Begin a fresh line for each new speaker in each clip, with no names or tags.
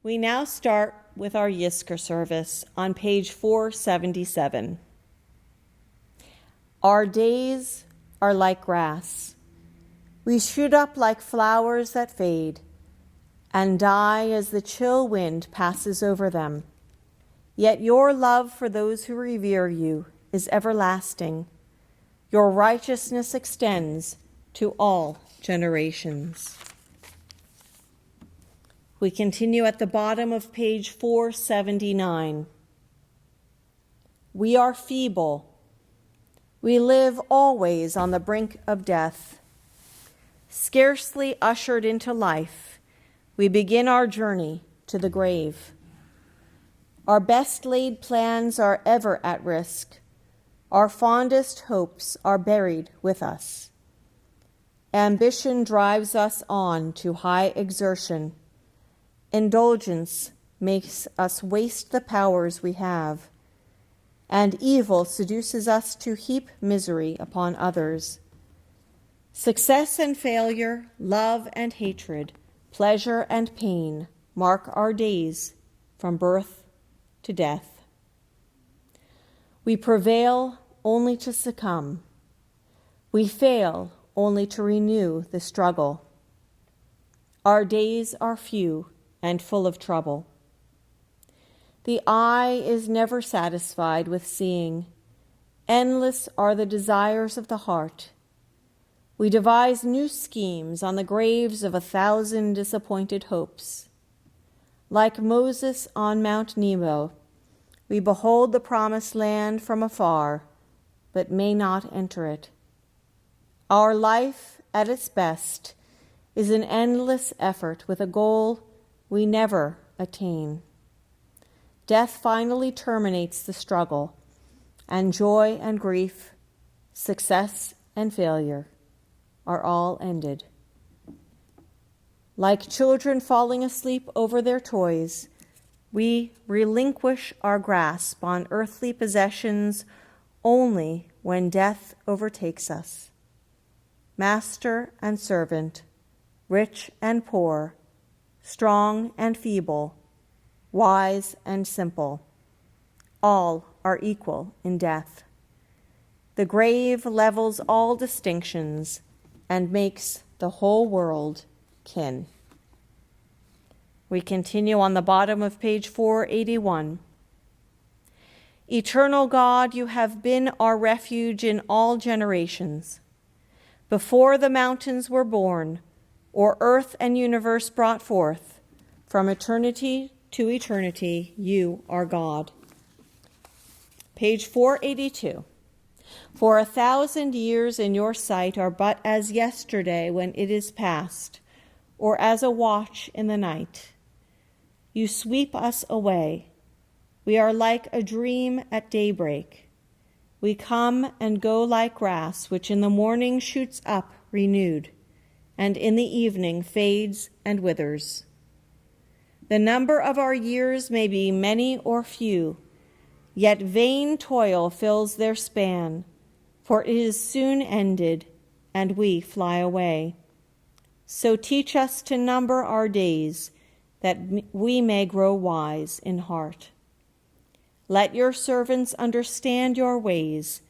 We now start with our Yizkor service on page 477. Our days are like grass. We shoot up like flowers that fade and die as the chill wind passes over them. Yet your love for those who revere you is everlasting. Your righteousness extends to all generations. We continue at the bottom of page 479. We are feeble. We live always on the brink of death. Scarcely ushered into life, we begin our journey to the grave. Our best laid plans are ever at risk. Our fondest hopes are buried with us. Ambition drives us on to high exertion. Indulgence makes us waste the powers we have, and evil seduces us to heap misery upon others. Success and failure, love and hatred, pleasure and pain mark our days from birth to death. We prevail only to succumb. We fail only to renew the struggle. Our days are few and full of trouble. The eye is never satisfied with seeing. Endless are the desires of the heart. We devise new schemes on the graves of 1,000 disappointed hopes. Like Moses on Mount Nebo, we behold the promised land from afar, but may not enter it. Our life, at its best, is an endless effort with a goal we never attain. Death finally terminates the struggle, and joy and grief, success and failure are all ended. Like children falling asleep over their toys, we relinquish our grasp on earthly possessions only when death overtakes us. Master and servant, rich and poor, strong and feeble, wise and simple, all are equal in death. The grave levels all distinctions and makes the whole world kin. We continue on the bottom of page 481. Eternal God, you have been our refuge in all generations. Before the mountains were born, or earth and universe brought forth, from eternity to eternity, you are God. Page 482. For 1,000 years in your sight are but as yesterday when it is past, or as a watch in the night. You sweep us away. We are like a dream at daybreak. We come and go like grass, which in the morning shoots up renewed, and in the evening fades and withers. The number of our years may be many or few, yet vain toil fills their span, for it is soon ended, and we fly away. So teach us to number our days, that we may grow wise in heart. Let your servants understand your ways,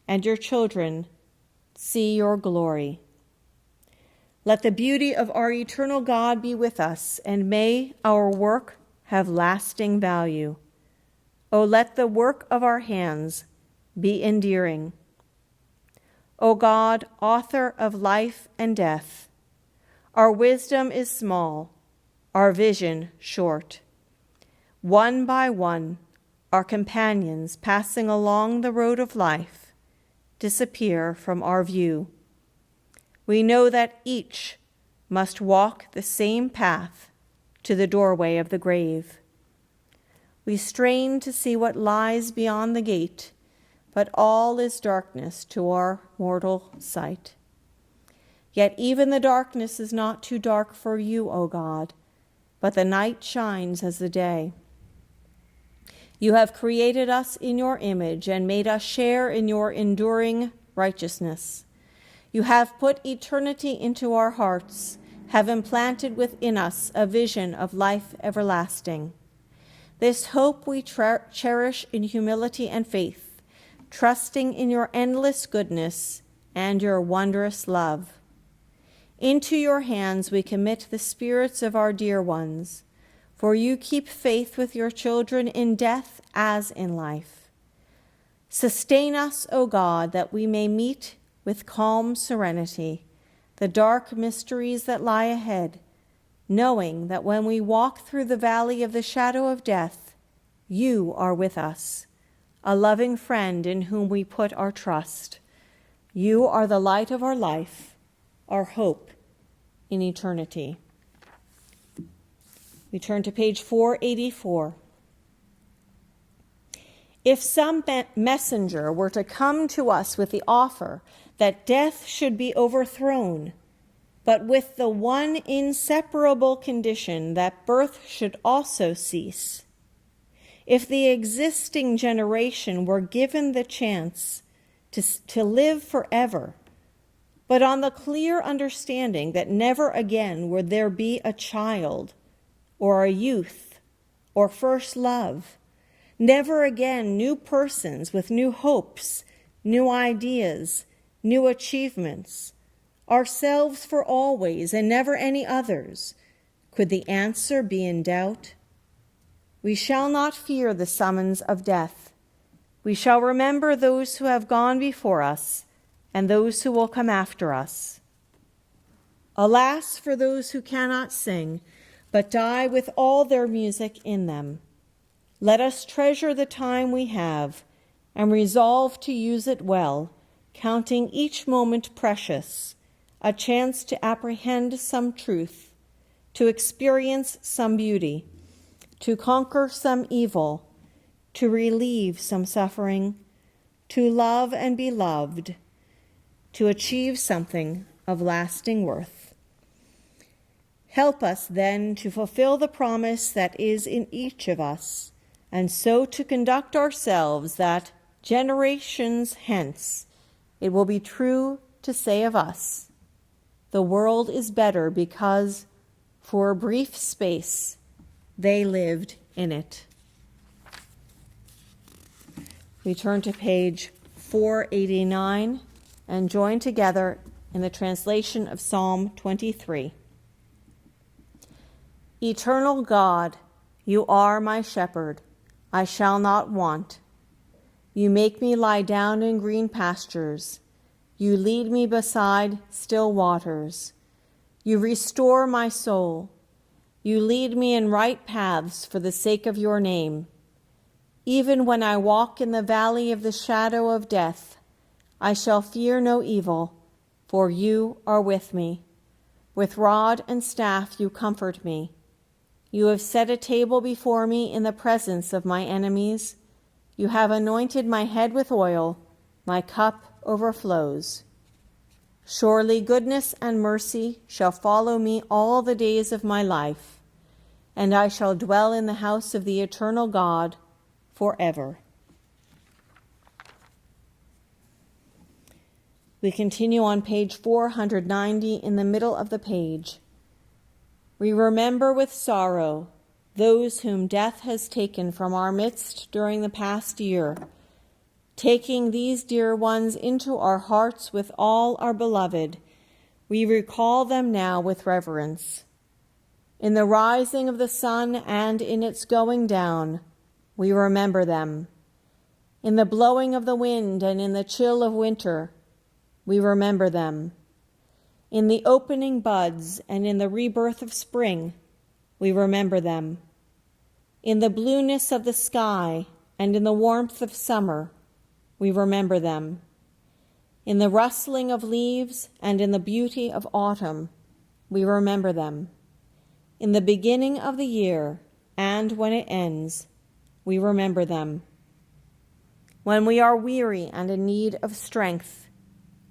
and your children see your glory. Let the beauty of our eternal God be with us, and may our work have lasting value. O let the work of our hands be endearing. O God, author of life and death, our wisdom is small, our vision short. One by one, our companions passing along the road of life disappear from our view. We know that each must walk the same path to the doorway of the grave. We strain to see what lies beyond the gate, but all is darkness to our mortal sight. Yet even the darkness is not too dark for you, O God, but the night shines as the day. You have created us in your image and made us share in your enduring righteousness. You have put eternity into our hearts have implanted within us a vision of life everlasting. This hope we cherish in humility and faith, trusting in your endless goodness and your wondrous love. Into your hands we commit the spirits of our dear ones, for you keep faith with your children in death as in life. Sustain us, O God, that we may meet with calm serenity the dark mysteries that lie ahead, knowing that when we walk through the valley of the shadow of death, you are with us, a loving friend in whom we put our trust. You are the light of our life, our hope in eternity. We turn to page 484. If some messenger were to come to us with the offer that death should be overthrown, but with the one inseparable condition that birth should also cease, if the existing generation were given the chance to live forever, but on the clear understanding that never again would there be a child or a youth or first love, never again new persons with new hopes, new ideas, new achievements, ourselves for always and never any others, could the answer be in doubt? We shall not fear the summons of death. We shall remember those who have gone before us and those who will come after us. Alas for those who cannot sing, but die with all their music in them. Let us treasure the time we have and resolve to use it well, counting each moment precious, a chance to apprehend some truth, to experience some beauty, to conquer some evil, to relieve some suffering, to love and be loved, to achieve something of lasting worth. Help us then to fulfill the promise that is in each of us, and so to conduct ourselves that generations hence it will be true to say of us, the world is better because, for a brief space, they lived in it. We turn to page 489 and join together in the translation of Psalm 23. Eternal God, you are my shepherd, I shall not want. You make me lie down in green pastures. You lead me beside still waters. You restore my soul. You lead me in right paths for the sake of your name. Even when I walk in the valley of the shadow of death, I shall fear no evil, for you are with me. With rod and staff you comfort me. You have set a table before me in the presence of my enemies. You have anointed my head with oil, my cup overflows. Surely goodness and mercy shall follow me all the days of my life, and I shall dwell in the house of the eternal God forever. We continue on page 490 in the middle of the page. We remember with sorrow those whom death has taken from our midst during the past year, taking these dear ones into our hearts with all our beloved. We recall them now with reverence. In the rising of the sun and in its going down, we remember them. In the blowing of the wind and in the chill of winter, we remember them. In the opening buds and in the rebirth of spring, we remember them. In the blueness of the sky and in the warmth of summer, we remember them. In the rustling of leaves and in the beauty of autumn, we remember them. In the beginning of the year and when it ends, we remember them. When we are weary and in need of strength,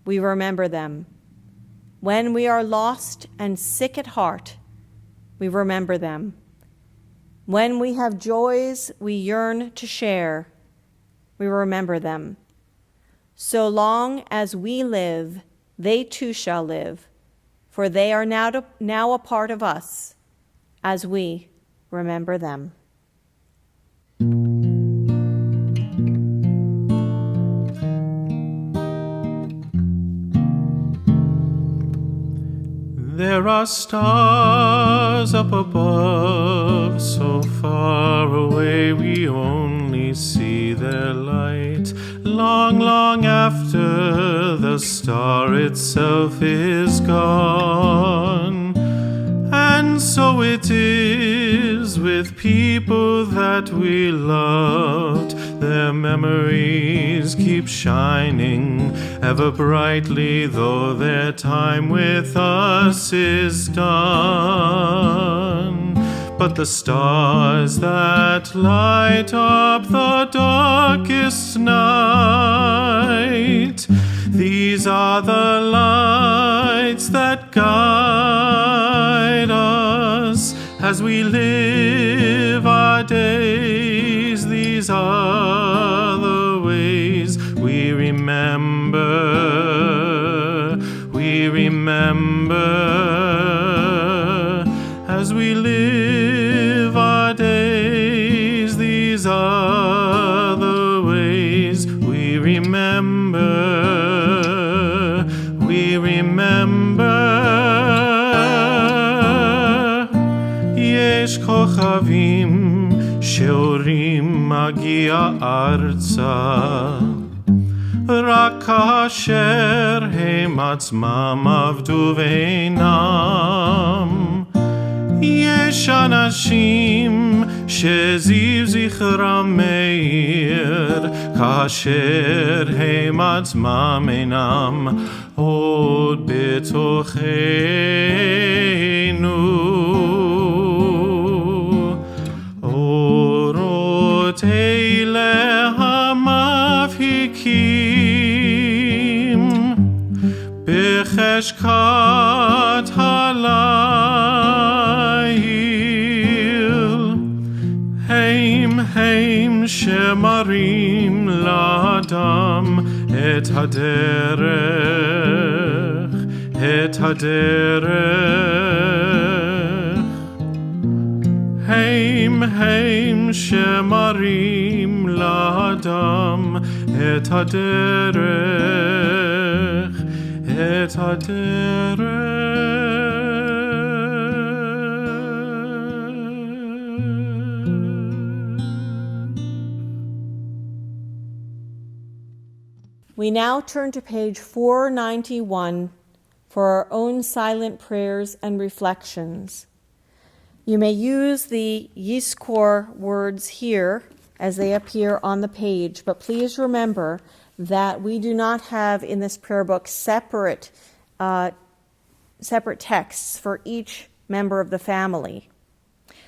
we remember them. When we are lost and sick at heart, we remember them. When we have joys we yearn to share, we remember them. So long as we live, they too shall live, for they are now a part of us as we remember them.
There are stars up above, so far away we only see their light. Long, long after the star itself is gone. And so it is with people that we loved. Their memories keep shining ever brightly, though their time with us is done. But the stars that light up the darkest night, these are the lights that guide us as we live our days. These are the ways we remember. We remember as we live our days. These are the ways we remember. We remember. יש כוכבים שאורים מגיע ארצה, רק כאשר הם עצמם עבדו ואינם. יש אנשים שזיו זכרם מאיר, כאשר הם עצמם אינם עוד בתוכנו. אורות אלה המבהיקים בחשכת הליל, הם שמראים לאדם את הדרך, את הדרך. הם שמראים לאדם את הדרך, את הדרך.
We now turn to page 491 for our own silent prayers and reflections. You may use the Yizkor words here as they appear on the page, but please remember that we do not have in this prayer book separate texts for each member of the family.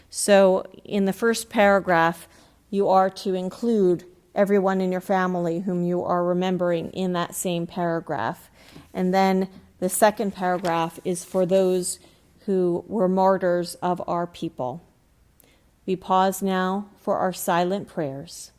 So in the first paragraph, you are to include everyone in your family whom you are remembering in that same paragraph. And then the second paragraph is for those who were martyrs of our people. We pause now for our silent prayers.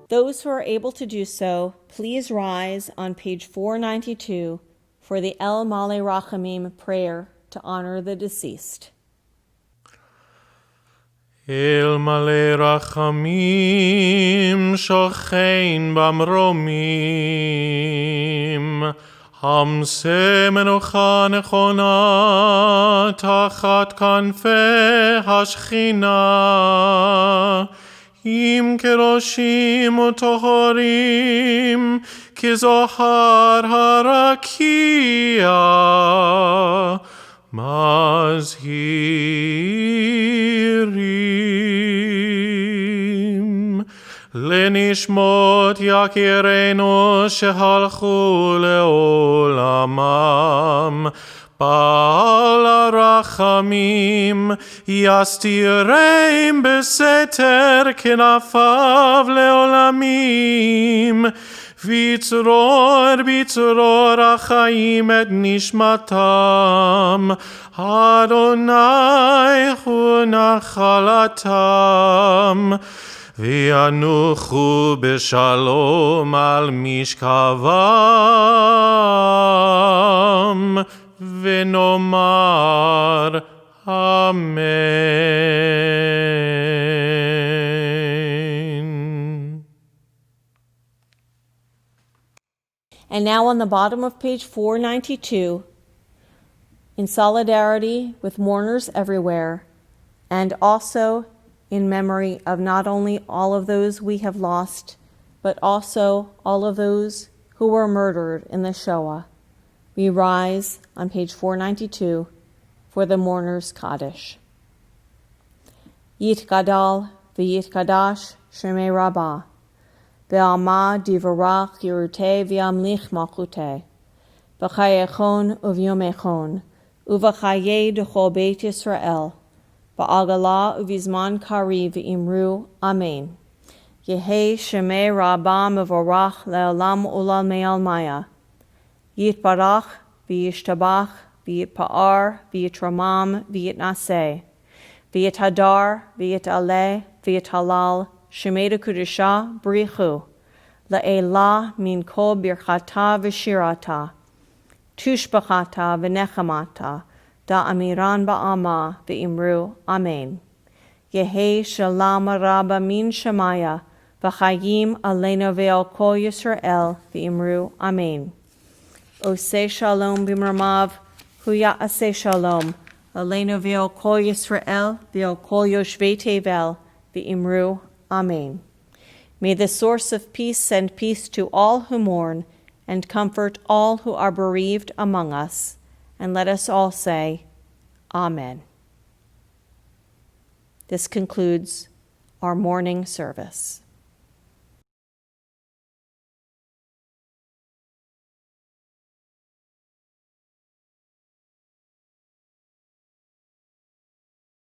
Those who are able to do so, please rise on page 492 for the El Male Rachamim prayer to honor the deceased.
El male rachamim shochein bamromim hamse menucha nechona tachat kanfe hashchina im keroshim utohorim kizohar harakia mazhirim lenishmot yakirenu shehalchu leolamam Baal rachamim yastireim beseter kenafav leolamim Vitzror achayim et nishmatam Adonai hu nachalatam V'yanuchu b'shalom al mishkavam V'nomar Amen.
And now on the bottom of page 492, in solidarity with mourners everywhere, and also in memory of not only all of those we have lost, but also all of those who were murdered in the Shoah, we rise on page 492 for the mourners' Kaddish. Yitgadal v'yitkadash Shemei Rabbah, Be'alma divarach yiruteh v'yamlich malchuteh, B'chayechon uvyomechon, Uv'chaye d'chol Beit Yisrael, Ba'agala uvizman kari v'imru, Amen. Yehei Shemei Rabbah mevorach le'olam ulal me'almaya, Yitbarach v'yishtabach v'yitpa'ar v'yitramam v'yitnaseh, v'yithadar v'yitaleh v'yithalal, Shemei Kudusha Brichu, La'elah min kol birchata v'shirata, Tushbachata v'nechamata, Da'amiran ba'ama v'imru, Amen. Yehei Shalom Rabba min Shemaya, V'chayim aleinu ve'al kol Yisrael, v'imru, Amen. Oseh Shalom b'mramav, Hu ya'aseh Shalom, aleinu ve'al kol Yisrael, ve'al kol Yoshvei Tevel, v'imru, Amen. May the source of peace send peace to all who mourn and comfort all who are bereaved among us. And let us all say, Amen. This concludes our morning service.